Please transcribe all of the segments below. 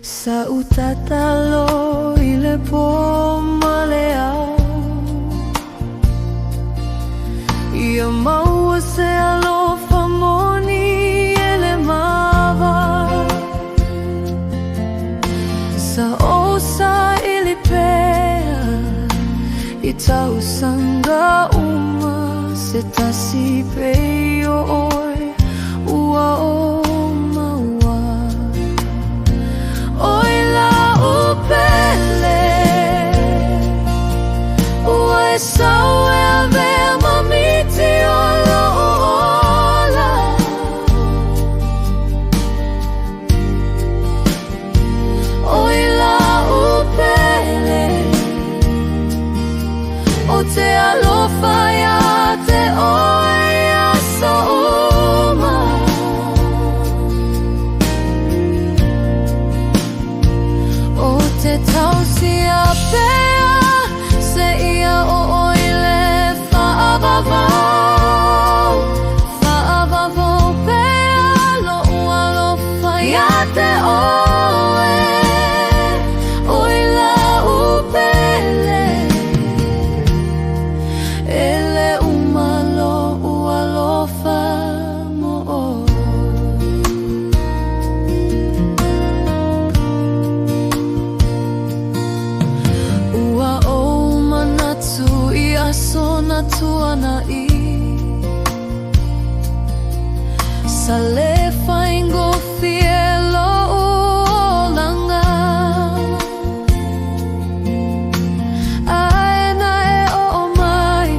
Sa utatalo I le po maleao Ia maua se alofa moni e le mawa Sa osa I li pea I tau sanga uma Se tasi pei o oi ua o maua Oi Laʻu Pēle Ua e sau e awea mamiti o lo'u ola Oi Laʻu Pēle O te alofa ia te oi a so uma O te tausi a pea Se ia o oile whaavavau Whaavavau pea Lo'u alofa ia te oe Oi Laʻu Pēle Ele umalo ua lofa mo Ua o manatu I aso na tuana I Sa le whaingo fie lo'u olanga Aena e o mai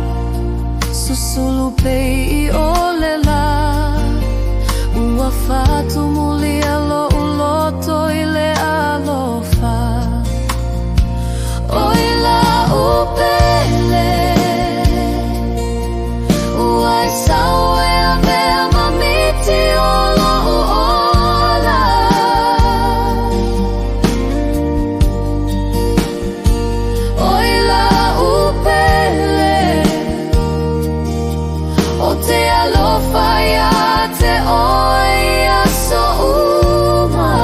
Susulu pei I ole la Ua fatu muli a lo'u loto I le alofa Oi Laʻu Pēle Ua e sau e awea mamiti o lo'u ola Oi Laʻu Pēle O te alofa ia te oi a so uma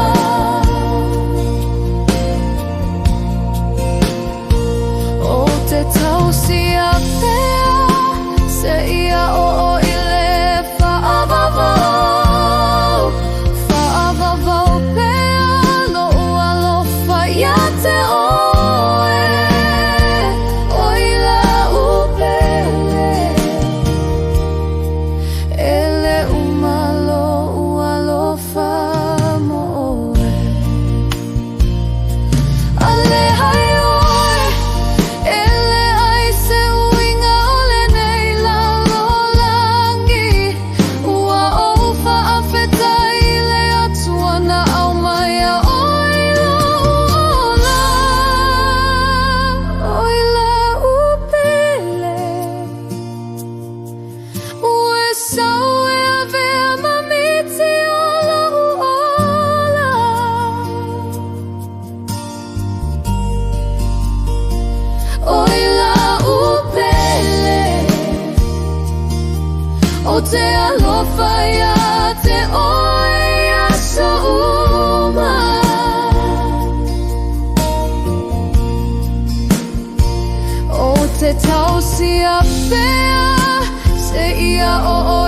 O te tausi a pea Se ia o oile whaavavau Whaavavau pea Lo'u alofa ia te oe Oi Laʻu Pēle Ele umalo ua lofa mo oe Ale hai oe Ele ai se uinga ole nei laulolangi Ua o whaawhetai le atuana au mai a oi lo'u ola Oi Laʻu Pēle Ua e sau e awea mamiti o lo'u ola Oi Laʻu Pēle O te alofa ia te oi a so uma O te tausi a pea Se ia o